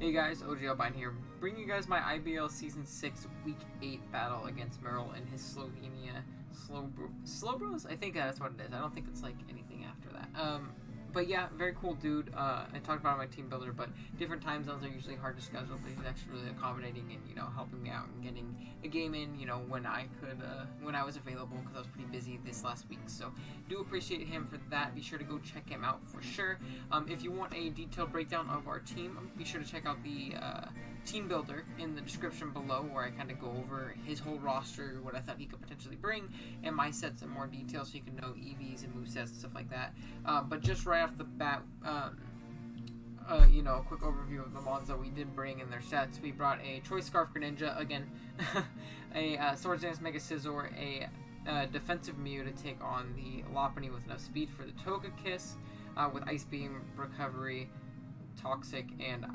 Hey guys, OG Albine here, bringing you guys my IBL Season 6 Week 8 battle against Merrill and his Slovenia Slowbros? I think that's what it is. I don't think it's like anything after that. But yeah, very cool dude. I talked about it on my team builder, but different time zones are usually hard to schedule, but he's actually really accommodating and, you know, helping me out and getting a game in, you know, when I could, when I was available, because I was pretty busy this last week. So do appreciate him for that. Be sure to go check him out for sure. If you want a detailed breakdown of our team, be sure to check out the team builder in the description below, where I kind of go over his whole roster, what I thought he could potentially bring, and my sets in more detail, so you can know EVs and movesets and stuff like that. But just right off the bat, you know, a quick overview of the mods that we did bring in their sets. We brought a Choice Scarf Greninja again, a Swords Dance Mega Scizor, a defensive Mew to take on the Lopunny with enough speed for the Togekiss, with Ice Beam, Recovery, Toxic, and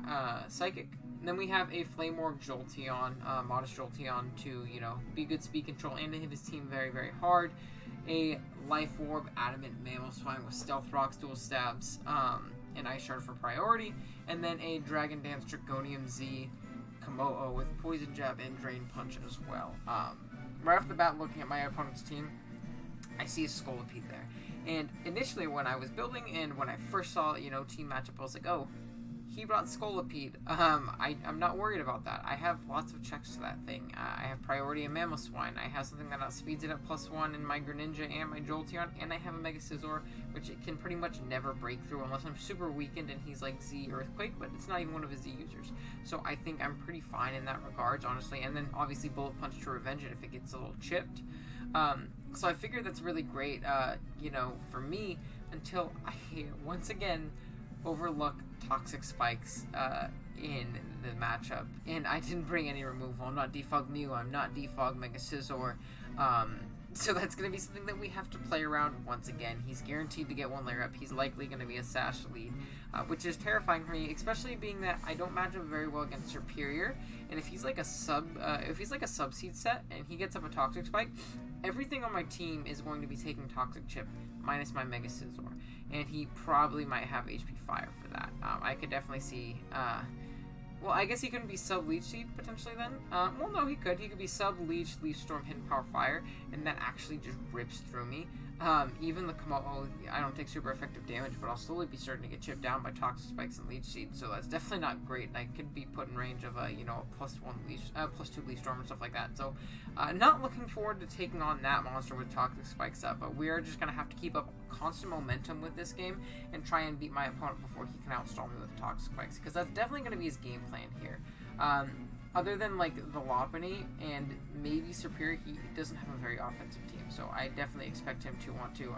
Psychic. And then we have a Flame Orb Jolteon, Modest Jolteon to, you know, be good speed control and to hit his team very, very hard. A Life Orb Adamant Mamoswine with Stealth Rocks, Dual Stabs, and Ice Shard for priority. And then a Dragon Dance Draconium Z Komodo with Poison Jab and Drain Punch as well. Right off the bat, looking at my opponent's team, I see a Scolipede there. And initially when I was building and when I first saw, you know, team matchup, I was like, oh, he brought Scolipede. I'm not worried about that. I have lots of checks to that thing. I have priority in Mamoswine. I have something that outspeeds it at +1 in my Greninja and my Jolteon, and I have a Mega Scizor, which it can pretty much never break through unless I'm super weakened and he's like Z Earthquake, but it's not even one of his Z users. So I think I'm pretty fine in that regards, honestly. And then obviously Bullet Punch to revenge it if it gets a little chipped. So I figured that's really great, you know, for me, until I once again overlook Toxic Spikes in the matchup, and I didn't bring any removal. I'm not Defog Mew, I'm not Defog Mega Scizor, so that's going to be something that we have to play around once again. He's guaranteed to get one layer up. He's likely going to be a Sash lead, which is terrifying for me, especially being that I don't match him very well against Superior, and if he's like a sub-seed set and he gets up a Toxic Spike, everything on my team is going to be taking Toxic Chip minus my Mega Scizor, and he probably might have HP Fire for that. I could definitely see, well, I guess he couldn't be sub-Leech Seed potentially then. Well, no, he could. He could be sub-Leech, Leaf Storm, Hidden Power Fire, and that actually just rips through me. Even the Komodo, I don't take super effective damage, but I'll slowly be starting to get chipped down by Toxic Spikes and Leech Seed, so that's definitely not great, and I could be put in range of a, you know, +2 Leaf Storm and stuff like that. So, not looking forward to taking on that monster with Toxic Spikes up, but we are just going to have to keep up constant momentum with this game and try and beat my opponent before he can outstall me with Toxic Spikes, because that's definitely going to be his game plan here. Other than, like, the Lopunny and maybe Superior, he doesn't have a very offensive team, so I definitely expect him to want to,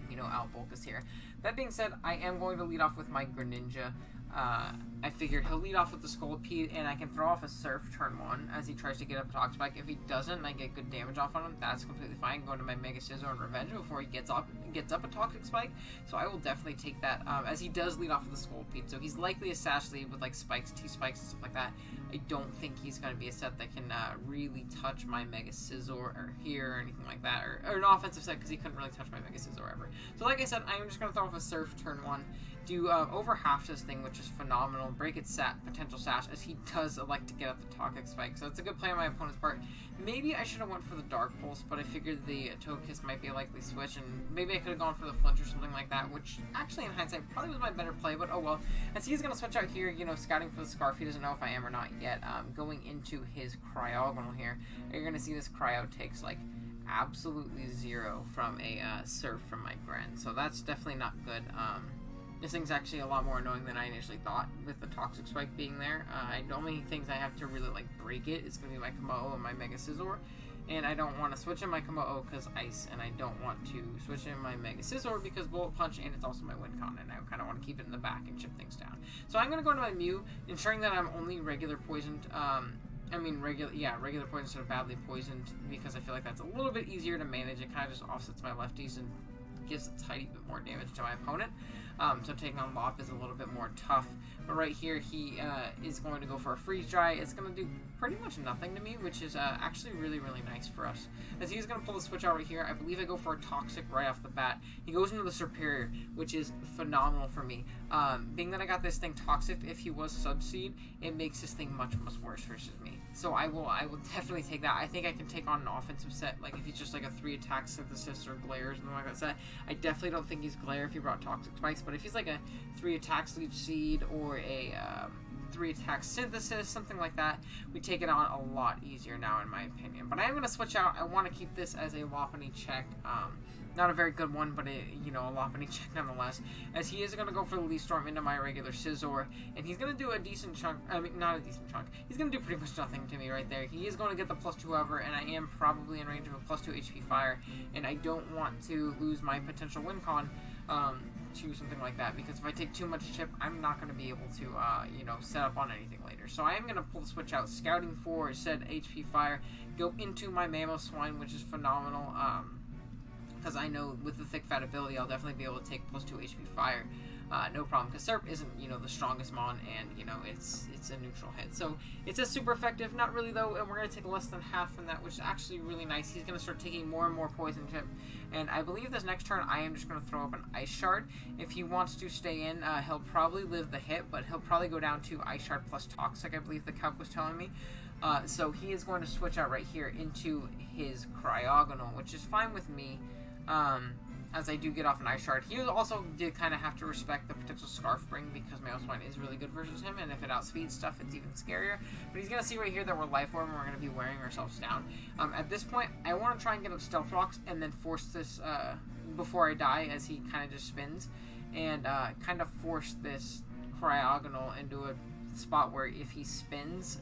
you know, outbulk us here. That being said, I am going to lead off with my Greninja. I figured he'll lead off with the Scolipede, and I can throw off a Surf turn 1 as he tries to get up a Toxic Spike. If he doesn't, and I get good damage off on him, that's completely fine. Going to my Mega Scizor and Revenge before he gets up a Toxic Spike, so I will definitely take that, as he does lead off with the Scolipede, so he's likely a Sash lead with, like, Spikes, T-Spikes, and stuff like that. I don't think he's going to be a set that can really touch my Mega Scizor or here or anything like that, or an offensive set, because he couldn't really touch my Mega Scizor ever. So like I said, I am just going to throw off a Surf turn 1, do over half this thing, which is phenomenal, break its potential Sash, as he does elect to get up the Toxic Spike, so it's a good play on my opponent's part. Maybe I should have went for the Dark Pulse, but I figured the Togekiss might be a likely switch, and maybe I could have gone for the Flinch or something like that, which actually in hindsight probably was my better play, but oh well. As he's going to switch out here, you know, scouting for the Scarf, he doesn't know if I am or not yet. Going into his Cryogonal here, you're going to see this Cryo takes, like, absolutely 0 from a Surf from my Gren, so that's definitely not good. This thing's actually a lot more annoying than I initially thought, with the Toxic Spike being there. The only things I have to really, like, break it is going to be my Komodo and my Mega Scizor, and I don't want to switch in my Komodo because Ice, and I don't want to switch in my Mega Scizor because Bullet Punch, and it's also my Wind Con, and I kind of want to keep it in the back and chip things down. So I'm going to go into my Mew, ensuring that I'm only regular poisoned, regular poison instead of badly poisoned, because I feel like that's a little bit easier to manage. It kind of just offsets my lefties and gives a tiny bit more damage to my opponent. so taking on Lop is a little bit more tough. But right here, he is going to go for a Freeze Dry. It's going to do pretty much nothing to me, which is actually really, really nice for us. As he's going to pull the switch out right here, I believe I go for a Toxic right off the bat. He goes into the Superior, which is phenomenal for me. Being that I got this thing Toxic, if he was Subseed, it makes this thing much, much worse versus me. So I will definitely take that. I think I can take on an offensive set, like if he's just like a 3-attack Synthesis or Glare or something like that set. I definitely don't think he's Glare if he brought Toxic Spikes, but if he's like a 3-attack Leech Seed or a 3-attack Synthesis, something like that, we take it on a lot easier now, in my opinion. But I am going to switch out. I want to keep this as a Lopunny check. Not a very good one, but a Lopunny check nonetheless. As he is going to go for the Leaf Storm into my regular Scizor, and he's going to do a decent chunk. I mean, not a decent chunk. He's going to do pretty much nothing to me right there. He is going to get the +2, however, and I am probably in range of a +2 HP Fire, and I don't want to lose my potential win con to something like that, because if I take too much chip, I'm not going to be able to, set up on anything later. So I am going to pull the switch out, scouting for said HP Fire, go into my Mamoswine, which is phenomenal, because I know with the thick fat ability, I'll definitely be able to take +2 HP Fire, no problem, because Serp isn't, the strongest Mon, and, it's a neutral hit. So, it's a super effective, not really though, and we're going to take less than half from that, which is actually really nice. He's going to start taking more and more Poison Chip, and I believe this next turn, I am just going to throw up an Ice Shard. If he wants to stay in, he'll probably live the hit, but he'll probably go down to Ice Shard plus Toxic, I believe the calc was telling me. So, he is going to switch out right here into his Cryogonal, which is fine with me. As I do get off an Ice Shard. He also did kind of have to respect the potential Scarf Ring, because Mamoswine is really good versus him, and if it outspeeds stuff, it's even scarier. But he's going to see right here that we're Life Orb, and we're going to be wearing ourselves down. At this point, I want to try and get up Stealth Rocks, and then force this, before I die, as he kind of just spins, and kind of force this Cryogonal into a spot where if he spins,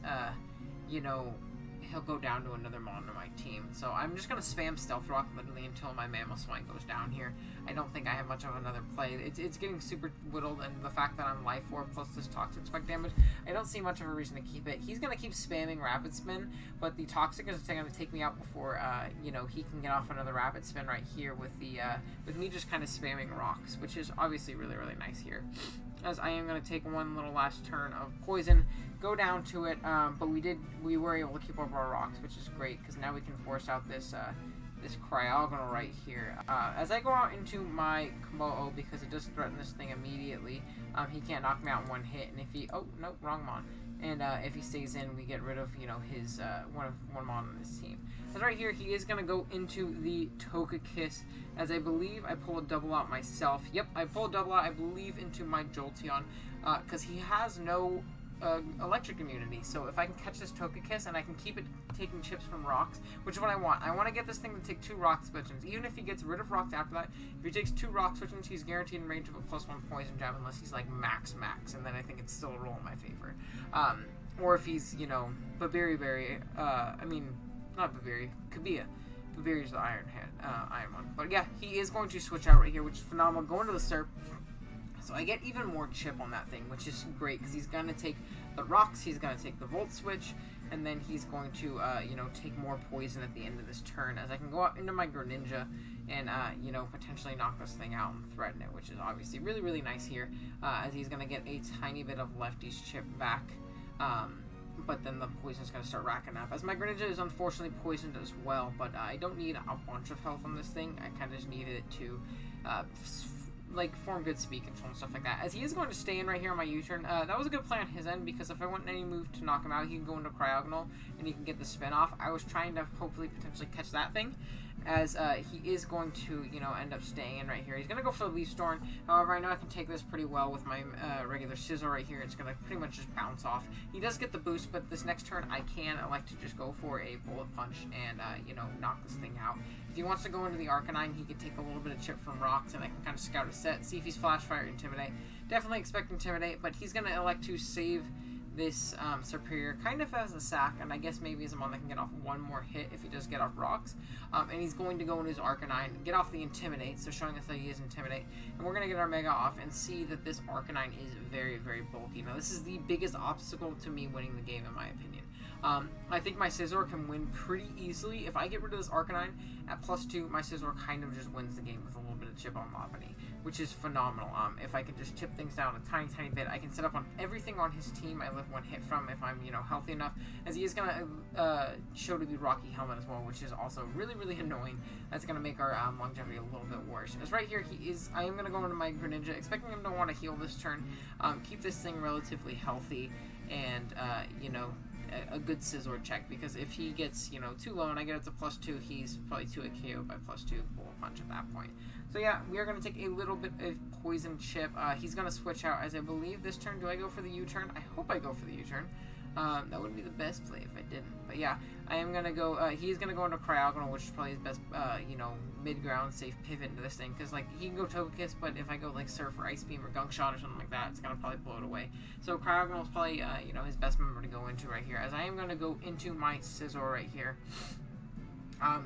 he'll go down to another Mon on my team. So I'm just going to spam Stealth Rock literally until my Mamoswine goes down here. I don't think I have much of another play. It's getting super whittled, and the fact that I'm Life Orb plus this Toxic Spike damage, I don't see much of a reason to keep it. He's going to keep spamming Rapid Spin, but the Toxic is going to take me out before, he can get off another Rapid Spin right here with the with me just kind of spamming Rocks, which is obviously really, really nice here. As I am going to take one little last turn of Poison, go down to it, but we were able to keep up our Rocks, which is great, because now we can force out this this Cryogonal right here. As I go out into my Komodo, because it does threaten this thing immediately, he can't knock me out in one hit, and if he, oh, nope, wrong Mon. And if he stays in, we get rid of, his, one Mon on his team. As right here, he is going to go into the Togekiss, as I believe I pull a double out myself. Yep, I pull a double out, I believe, into my Jolteon, because he has no electric immunity. So if I can catch this Togekiss and I can keep it taking chips from Rocks, which is what I want. I want to get this thing to take 2 Rock Switchings. Even if he gets rid of Rocks after that, if he takes 2 Rock Switchings, he's guaranteed in range of a +1 Poison Jab, unless he's like max, and then I think it's still a roll in my favor. Or if he's, Babiri, not Babiri, Kabia. Babiri's the Iron one. But yeah, he is going to switch out right here, which is phenomenal. Going to the Serp. So I get even more chip on that thing, which is great, because he's going to take the Rocks, he's going to take the Volt Switch, and then he's going to, take more Poison at the end of this turn, as I can go out into my Greninja and, potentially knock this thing out and threaten it, which is obviously really, really nice here, as he's going to get a tiny bit of Lefty's chip back, but then the Poison's going to start racking up, as my Greninja is unfortunately poisoned as well, but I don't need a bunch of health on this thing. I kind of just needed it to, form good speed control and stuff like that. As he is going to stay in right here on my U-turn, that was a good play on his end, because if I want any move to knock him out, he can go into Cryogonal, and he can get the spin off. I was trying to hopefully potentially catch that thing, as he is going to, end up staying in right here. He's going to go for the Leaf Storm. However, I know I can take this pretty well with my regular Scizor right here. It's going to pretty much just bounce off. He does get the boost, but this next turn, I can elect to just go for a Bullet Punch and, knock this thing out. If he wants to go into the Arcanine, he can take a little bit of chip from Rocks, and I can kind of scout a set, see if he's Flash Fire, Intimidate. Definitely expect Intimidate, but he's going to elect to save this Superior kind of as a sack, and I guess maybe as a mon that can get off one more hit if he does get off rocks. And he's going to go into his Arcanine, get off the Intimidate, so showing us that he is Intimidate. And we're going to get our Mega off and see that this Arcanine is very, very bulky. Now, this is the biggest obstacle to me winning the game, in my opinion. I think my Scizor can win pretty easily. If I get rid of this Arcanine at +2, my Scizor kind of just wins the game with a little bit of chip on Lopunny, which is phenomenal. If I can just chip things down a tiny, tiny bit, I can set up on everything on his team I live one hit from if I'm, healthy enough, as he is going to show to be Rocky Helmet as well, which is also really, really annoying. That's going to make our longevity a little bit worse. As right here, I am going to go into my Greninja, expecting him to want to heal this turn, keep this thing relatively healthy, and, a good Scizor check, because if he gets, too low and I get it to +2, he's probably 2-hit KO by +2 full punch at that point. So yeah, we are going to take a little bit of Poison Chip. He's going to switch out, as I believe this turn. Do I go for the U-turn? I hope I go for the U-turn. That would be the best play if I didn't. But yeah, I am going to go, he's going to go into Cryogonal, which is probably his best, mid-ground safe pivot into this thing. Because, he can go Togekiss, but if I go, Surf or Ice Beam or Gunk Shot or something like that, it's going to probably blow it away. So Cryogonal is probably, his best member to go into right here. As I am going to go into my Scizor right here.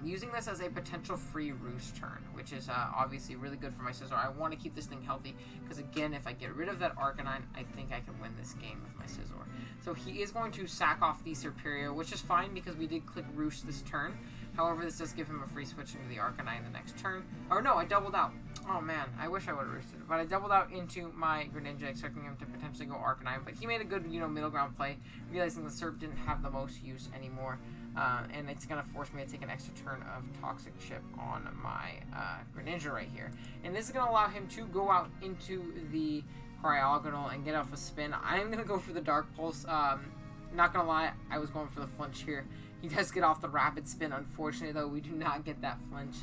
Using this as a potential free Roost turn, which is obviously really good for my Scizor. I want to keep this thing healthy, because again, if I get rid of that Arcanine, I think I can win this game with my Scizor. So he is going to sack off the Superior, which is fine because we did click Roost this turn. However, this does give him a free switch into the Arcanine the next turn. Or no, I doubled out. Oh man, I wish I would have roosted it. But I doubled out into my Greninja, expecting him to potentially go Arcanine. But he made a good, middle ground play, realizing the Surf didn't have the most use anymore. And it's going to force me to take an extra turn of Toxic Chip on my Greninja right here. And this is going to allow him to go out into the Cryogonal and get off a spin. I am going to go for the Dark Pulse. Not going to lie, I was going for the flinch here. He does get off the Rapid Spin. Unfortunately, though, we do not get that flinch,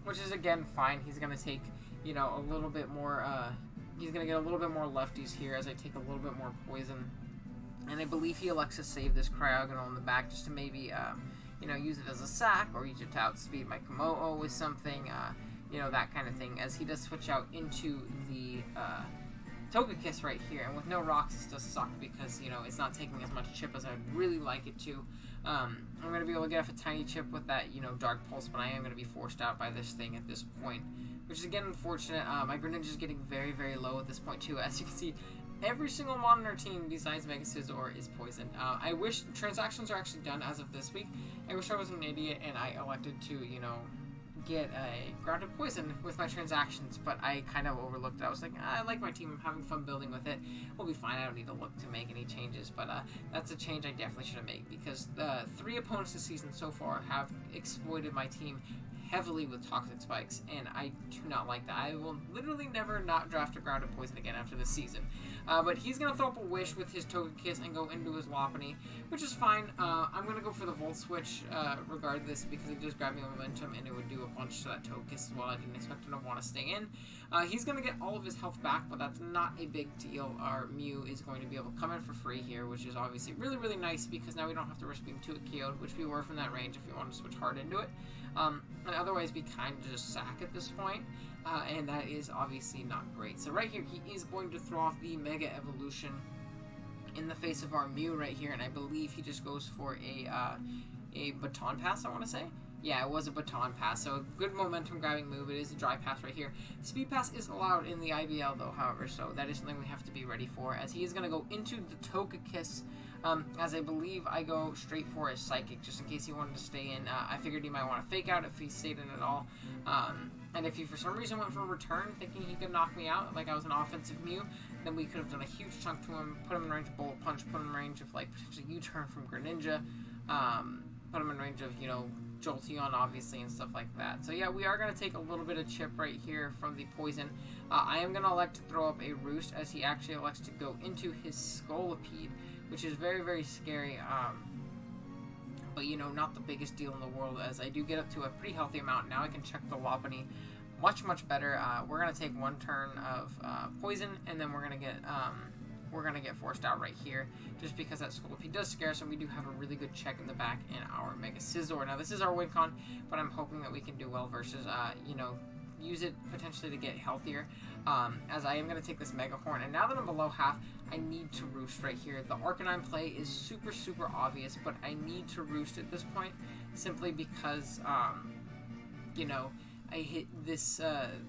which is, again, fine. He's going to take, a little bit more, he's going to get a little bit more lefties here as I take a little bit more poison. And I believe he elects to save this Cryogonal in the back just to maybe, use it as a sack or use it to outspeed my Komodo with something, that kind of thing. As he does switch out into the Togekiss right here. And with no rocks, this does suck because, it's not taking as much chip as I'd really like it to. I'm going to be able to get off a tiny chip with that, Dark Pulse, but I am going to be forced out by this thing at this point, which is, again, unfortunate. My Greninja is getting very, very low at this point, too. As you can see, every single mon on our team besides Mega Scizor is poisoned. I wish transactions are actually done as of this week. I wish I was an idiot and I elected to, get a grounded poison with my transactions, but I kind of overlooked it. I was like, I like my team, I'm having fun building with it. We'll be fine, I don't need to look to make any changes, but that's a change I definitely should have made, because the 3 opponents this season so far have exploited my team heavily with Toxic Spikes, and I do not like that. I will literally never not draft a grounded poison again after this season. But he's going to throw up a Wish with his Togekiss and go into his Lopunny, which is fine. I'm going to go for the Volt Switch regardless, because it does grab me momentum and it would do a bunch to that Togekiss as well. I didn't expect him to want to stay in. He's going to get all of his health back, but that's not a big deal. Our Mew is going to be able to come in for free here, which is obviously really, really nice, because now we don't have to risk being 2-hit KO'd, which we were from that range if we wanted to switch hard into it. And otherwise we kind of just sack at this point, and that is obviously not great. So right here, he is going to throw off the Mega Evolution in the face of our Mew right here, and I believe he just goes for a Baton Pass, I want to say. Yeah, it was a Baton Pass, so a good momentum grabbing move. It is a Dry Pass right here. Speed Pass is allowed in the IBL though, however, so that is something we have to be ready for, as he is going to go into the Togekiss, as I believe I go straight for a Psychic, just in case he wanted to stay in. I figured he might want to Fake Out if he stayed in at all. And if he for some reason went for a Return, thinking he could knock me out, like I was an offensive Mew, then we could have done a huge chunk to him, put him in range of Bullet Punch, put him in range of, potentially U-turn from Greninja, put him in range of, Jolteon, obviously, and stuff like that. So yeah, we are going to take a little bit of chip right here from the poison. I am going to elect to throw up a Roost, as he actually elects to go into his Scolipede, which is very, very scary. But, not the biggest deal in the world, as I do get up to a pretty healthy amount. Now I can check the Lopunny much, much better. We're going to take one turn of poison, and then we're going to get forced out right here, just because that Scolipede does scare us, and we do have a really good check in the back in our Mega Scizor. Now, this is our win con, but I'm hoping that we can do well versus, use it potentially to get healthier. as I am going to take this Mega Horn. And now that I'm below half, I need to Roost right here. The Arcanine play is super, super obvious, but I need to Roost at this point, simply because, you know, I hit this,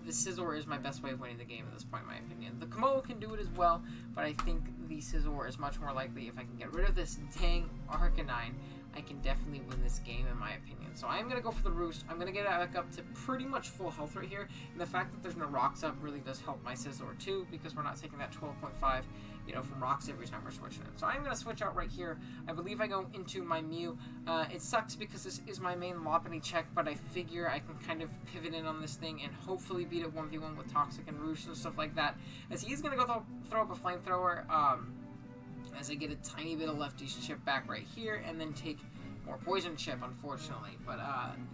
this Scizor is my best way of winning the game at this point, in my opinion. The Komodo can do it as well, but I think the Scizor is much more likely. If I can get rid of this dang Arcanine, I can definitely win this game, in my opinion. So I'm going to go for the Roost. I'm going to get it back up to pretty much full health right here. And the fact that there's no rocks up really does help my Scizor too, because we're not taking that 12.5, you know, from rocks every time we're switching it. So I'm going to switch out right here. I believe I go into my Mew. It sucks because this is my main Lopunny check, but I figure I can kind of pivot in on this thing and hopefully beat it 1v1 with Toxic and Roost and stuff like that. As he is going to go throw up a Flamethrower, as I get a tiny bit of Lefty's chip back right here, and then take more Poison Chip, unfortunately. But,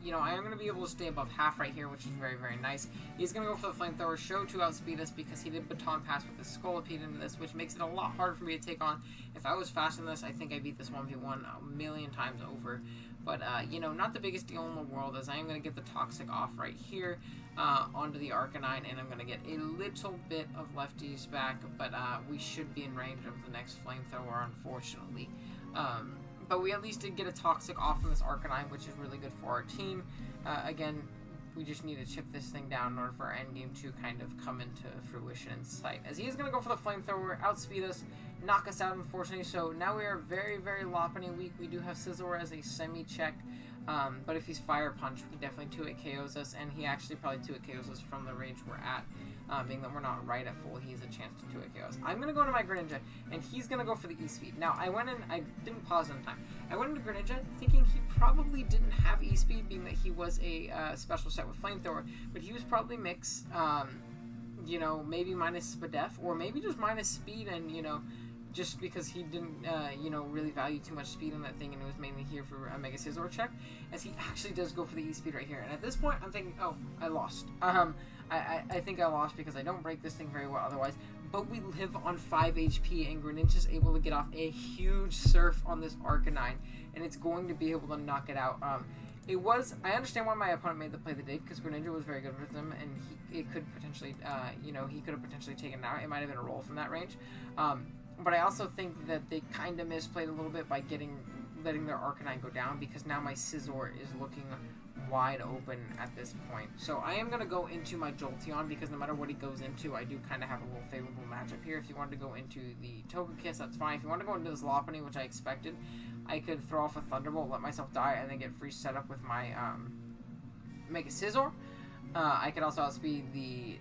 you know, I am going to be able to stay above half right here, which is very, very nice. He's going to go for the Flamethrower, show to outspeed us, because he did Baton Pass with his Scolipede into this, which makes it a lot harder for me to take on. If I was fast in this, I think I beat this 1v1 a million times over. But, you know, not the biggest deal in the world, as I am going to get the Toxic off right here onto the Arcanine, and I'm going to get a little bit of Lefties back, but we should be in range of the next Flamethrower, unfortunately. But we at least did get a Toxic off from this Arcanine, which is really good for our team. Again, we just need to chip this thing down in order for our endgame to kind of come into fruition in sight. As he is going to go for the Flamethrower, outspeed us, knock us out, unfortunately. So now we are very, very Lopunny weak. We do have Scizor as a semi-check. But if he's Fire Punch, he definitely 2-hit KOs us, and he actually probably 2-hit KOs us from the range we're at. Being that we're not right at full, he has a chance to 2-hit KOs. I'm going to go into my Greninja, and he's going to go for the E-Speed. Now, I didn't pause in time. I went into Greninja thinking he probably didn't have E-Speed, being that he was a special set with Flamethrower, but he was probably Mix, you know, maybe minus Spadef, or maybe just minus Speed, and, you know, just because he didn't, you know, really value too much speed on that thing, and it was mainly here for a Mega Scizor check, as he actually does go for the E-Speed right here. And at this point, I'm thinking, oh, I lost. I think I lost because I don't break this thing very well otherwise. But we live on 5 HP, and Greninja's able to get off a huge Surf on this Arcanine, and it's going to be able to knock it out. I understand why my opponent made the play they did, because Greninja was very good with him, and it could potentially, you know, he could have potentially taken it out. It might have been a roll from that range. But I also think that they kind of misplayed a little bit by letting their Arcanine go down, because now my Scizor is looking wide open at this point. So I am going to go into my Jolteon, because no matter what he goes into, I do kind of have a little favorable matchup here. If you wanted to go into the Togekiss, that's fine. If you want to go into this Lopunny, which I expected, I could throw off a Thunderbolt, let myself die, and then get free setup with my Mega Scizor. I could also outspeed the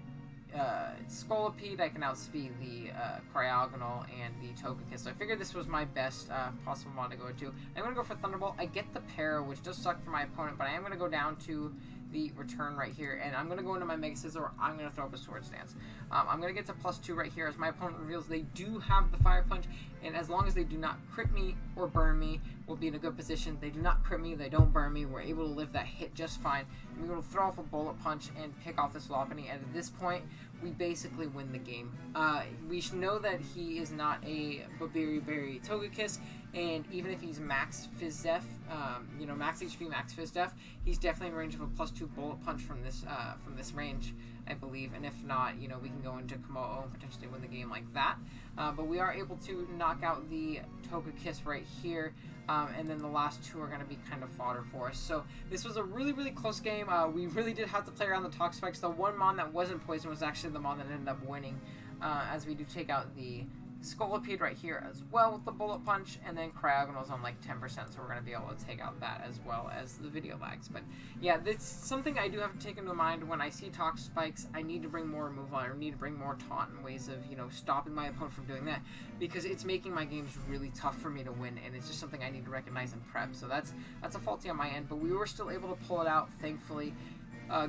Scolipede, I can outspeed the Cryogonal and the Togekiss. So I figured this was my best possible mod to go into. I'm going to go for Thunderbolt. I get the Para, which does suck for my opponent, but I am going to go down to the return right here, and I'm going to go into my Mega Scizor. I'm going to throw up a Swords Dance. I'm going to get to +2 right here, as my opponent reveals they do have the Fire Punch, and as long as they do not crit me or burn me, we'll be in a good position. They do not crit me, they don't burn me, we're able to live that hit just fine. We're going to throw off a Bullet Punch and pick off this Lopunny, and at this point, we basically win the game. We should know that he is not a Berry Togekiss, and even if he's max Fizz Def, you know, max HP, max Fizz Def, he's definitely in range of a +2 Bullet Punch from this range, I believe. And if not, you know, we can go into Komodo and potentially win the game like that. But we are able to knock out the Togekiss right here. And then the last two are going to be kind of fodder for us. So this was a really, really close game. We really did have to play around the Toxapex. The one Mon that wasn't poisoned was actually the Mon that ended up winning, as we do take out the Scolipede right here as well with the Bullet Punch, and then Cryogonal's on like 10%, so we're going to be able to take out that as well as the video lags. But yeah, that's something I do have to take into mind when I see Toxapex. I need to bring more removal, I need to bring more taunt and ways of, you know, stopping my opponent from doing that, because it's making my games really tough for me to win, and it's just something I need to recognize and prep. So that's a faulty on my end, but we were still able to pull it out, thankfully.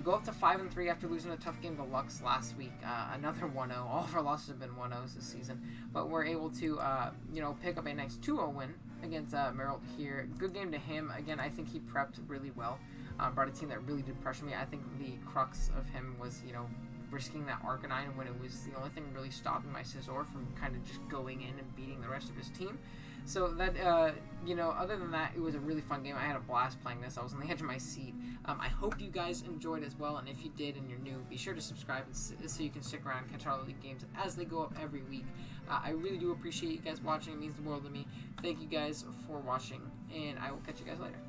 Go up to 5-3 after losing a tough game to Lux last week. Another 1-0. All of our losses have been 1-0s this season. But we're able to, you know, pick up a nice 2-0 win against Merrill here. Good game to him. Again, I think he prepped really well. Brought a team that really did pressure me. I think the crux of him was, you know, risking that Arcanine when it was the only thing really stopping my Scizor from kind of just going in and beating the rest of his team. So that, you know, other than that, it was a really fun game. I had a blast playing this. I was on the edge of my seat. I hope you guys enjoyed as well, and if you did and you're new, be sure to subscribe so you can stick around and catch all of the games as they go up every week. I really do appreciate you guys watching. It means the world to me. Thank you guys for watching, and I will catch you guys later.